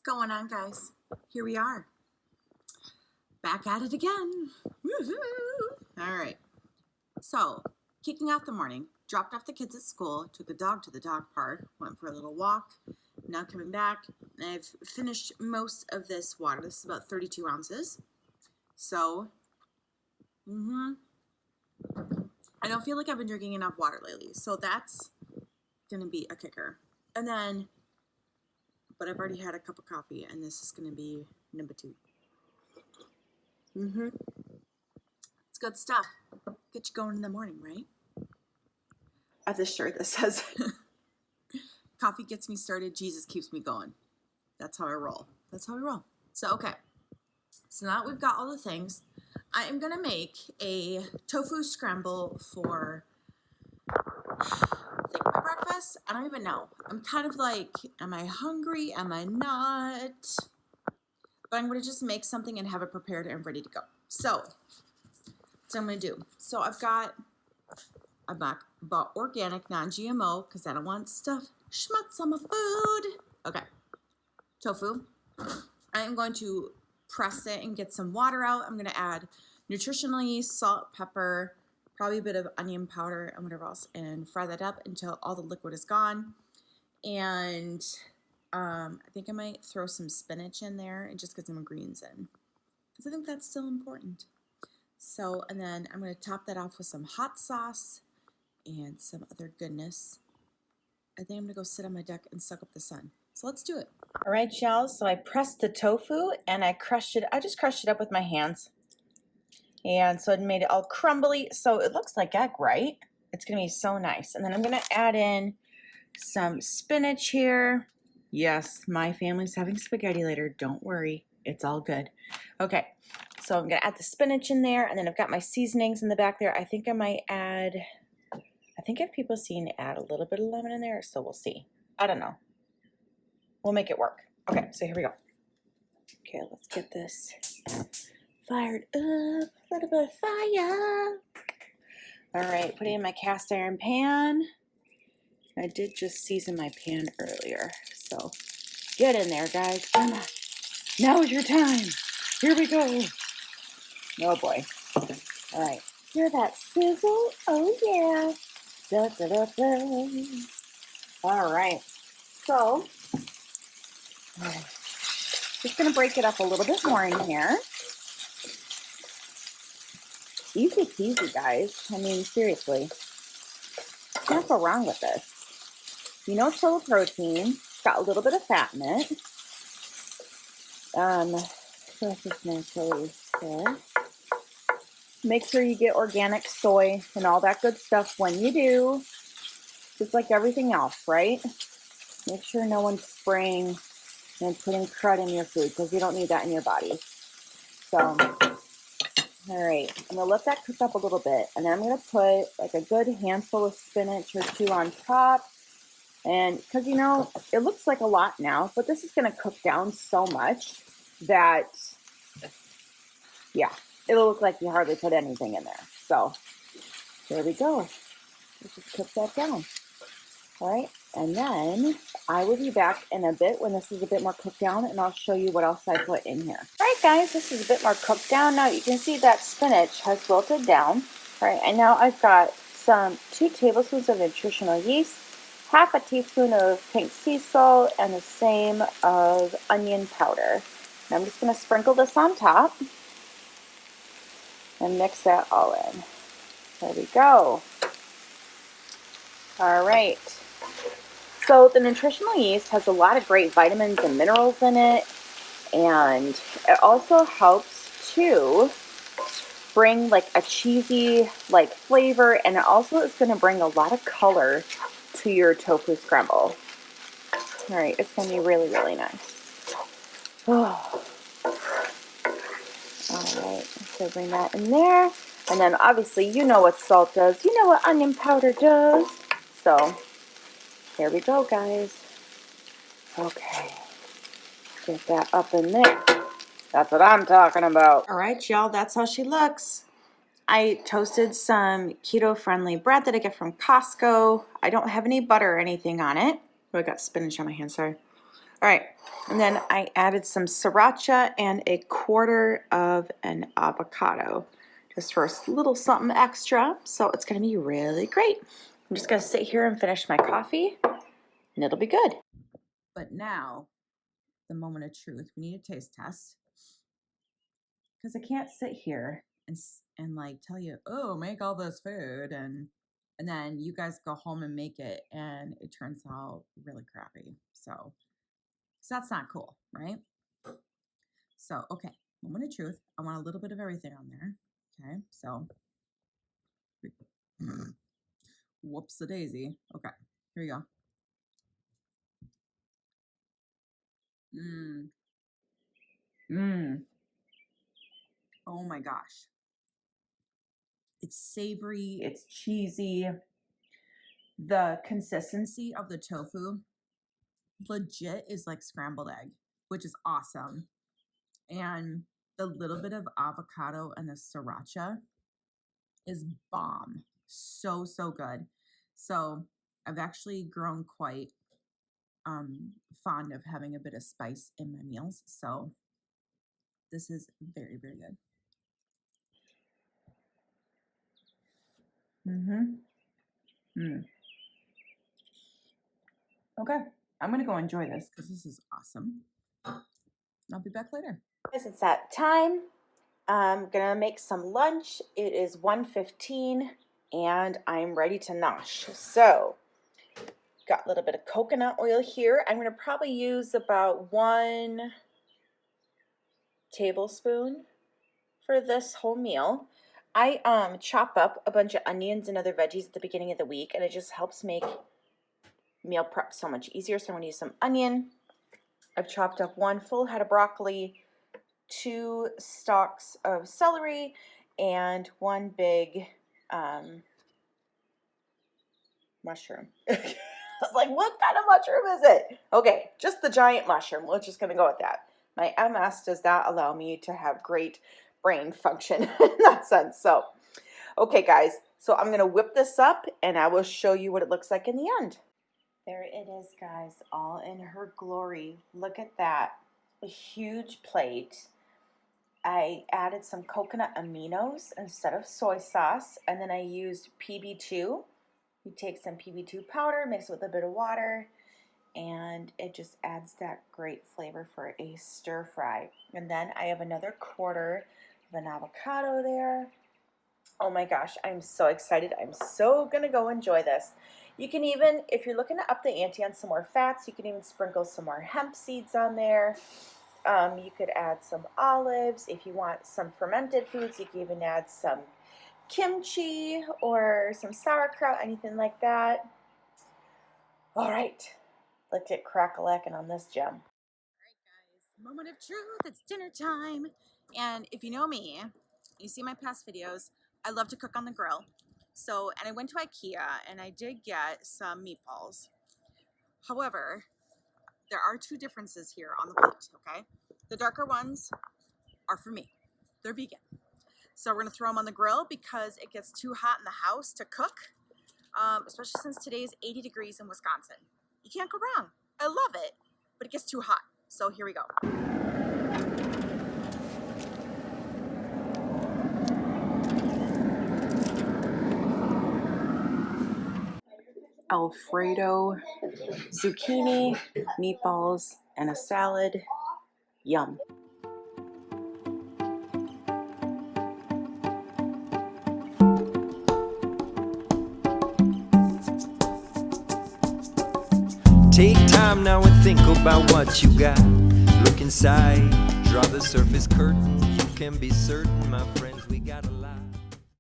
going on, guys? Here we are. Back at it again. Woohoo! All right. So, kicking off the morning, dropped off the kids at school, took the dog to the dog park, went for a little walk. Now coming back, and I've finished most of this water. This is about 32 ounces. So, I don't feel like I've been drinking enough water lately. So that's going to be a kicker. And then, but I've already had a cup of coffee, and this is going to be number 2. It's good stuff. Get you going in the morning, right? I have this shirt that says, coffee gets me started, Jesus keeps me going. That's how I roll. That's how I roll. So, okay. So now that we've got all the things, I am going to make a tofu scramble for, I think, my breakfast. I don't even know. I'm kind of like, am I hungry? Am I not? But I'm going to just make something and have it prepared and ready to go. So, that's what I'm going to do. So I've got, I bought organic, non-GMO, because I don't want stuff schmutz on my food. Okay. Tofu. I am going to press it and get some water out. I'm going to add nutritional yeast, salt, pepper, probably a bit of onion powder and whatever else, and fry that up until all the liquid is gone. And I think I might throw some spinach in there and just get some greens in, because I think that's still important. So, and then I'm going to top that off with some hot sauce and some other goodness. I think I'm going to go sit on my deck and suck up the sun. So let's do it. All right, y'all. So I pressed the tofu and I crushed it. I just crushed it up with my hands. And so it made it all crumbly. So it looks like egg, right? It's going to be so nice. And then I'm going to add in some spinach here. Yes, my family's having spaghetti later. Don't worry. It's all good. Okay. So I'm going to add the spinach in there. And then I've got my seasonings in the back there. I think I might add, I think if people seen add a little bit of lemon in there, so we'll see. I don't know. We'll make it work. Okay, so here we go. Okay, let's get this fired up. A little bit of fire. All right, put it in my cast iron pan. I did just season my pan earlier, so get in there, guys. Come on. Now is your time. Here we go. Oh boy. All right. Hear that sizzle? Oh yeah. Da, da, da, da. All right. So, just going to break it up a little bit more in here. Easy peasy, guys. I mean, seriously. Can't go wrong with this. You know, it's full of protein. It's got a little bit of fat in it. This is naturally good. Make sure you get organic soy and all that good stuff when you do. Just like everything else, right? Make sure no one's spraying and putting crud in your food, because you don't need that in your body. So, all right, I'm gonna let that cook up a little bit, and then I'm gonna put like a good handful of spinach or 2 on top. And because, you know, it looks like a lot now, but this is gonna cook down so much that, yeah, it'll look like you hardly put anything in there. So there we go. Let's just cook that down. All right, and then I will be back in a bit when this is a bit more cooked down, and I'll show you what else I put in here. All right, guys, this is a bit more cooked down. Now you can see that spinach has wilted down. All right, and now I've got some 2 tablespoons of nutritional yeast, half a teaspoon of pink sea salt, and the same of onion powder. And I'm just going to sprinkle this on top and mix that all in. There we go. All right. So the nutritional yeast has a lot of great vitamins and minerals in it, and it also helps to bring like a cheesy like flavor, and it also is going to bring a lot of color to your tofu scramble. All right, it's going to be really, really nice. Oh. All right, so bring that in there, and then obviously you know what salt does, you know what onion powder does. So here we go, guys. Okay. Get that up in there. That's what I'm talking about. All right, y'all, that's how she looks. I toasted some keto-friendly bread that I get from Costco. I don't have any butter or anything on it. Oh, I got spinach on my hand, sorry. All right, and then I added some sriracha and a quarter of an avocado, just for a little something extra. So it's gonna be really great. I'm just gonna sit here and finish my coffee, and it'll be good. But now, the moment of truth. We need a taste test. Because I can't sit here and like tell you, oh, make all this food, and then you guys go home and make it, and it turns out really crappy. So that's not cool, right? So, okay, moment of truth. I want a little bit of everything on there. Okay, so whoops-a-daisy. Okay, here we go. Oh my gosh. It's savory, it's cheesy. The consistency of the tofu legit is like scrambled egg, which is awesome. And the little bit of avocado and the sriracha is bomb. So, so good. So I've actually grown quite fond of having a bit of spice in my meals. So this is very, very good. Okay, I'm gonna go enjoy this because this is awesome. I'll be back later. Guys, it's that time. I'm gonna make some lunch. It is 1:15 and I'm ready to nosh. So, got a little bit of coconut oil here. I'm gonna probably use about 1 tablespoon for this whole meal. I chop up a bunch of onions and other veggies at the beginning of the week, and it just helps make meal prep so much easier. So I'm gonna use some onion. I've chopped up 1 full head of broccoli, 2 stalks of celery, and 1 big mushroom. I was like, what kind of mushroom is it? Okay, just the giant mushroom. We're just gonna go with that. My MS does not allow me to have great brain function in that sense. So, okay guys, so I'm gonna whip this up and I will show you what it looks like in the end. There it is, guys, all in her glory. Look at that, a huge plate. I added some coconut aminos instead of soy sauce, and then I used PB2. You take some PB2 powder, mix it with a bit of water, and it just adds that great flavor for a stir fry. And then I have another quarter of an avocado there. Oh my gosh, I'm so excited. I'm so gonna go enjoy this. You can even, if you're looking to up the ante on some more fats, you can even sprinkle some more hemp seeds on there. You could add some olives. If you want some fermented foods, you can even add some kimchi or some sauerkraut, anything like that. All right, let's get crack-a-lackin' on this gem. All right, guys, moment of truth. It's dinner time. And if you know me, you see my past videos, I love to cook on the grill. So, and I went to IKEA and I did get some meatballs. However, there are 2 differences here on the plate, okay? The darker ones are for me. They're vegan. So we're gonna throw them on the grill because it gets too hot in the house to cook, especially since today is 80 degrees in Wisconsin. You can't go wrong. I love it, but it gets too hot. So here we go. Alfredo, zucchini, meatballs, and a salad. Yum. Take time now and think about what you got. Look inside, draw the surface curtain. You can be certain, my friends, we got a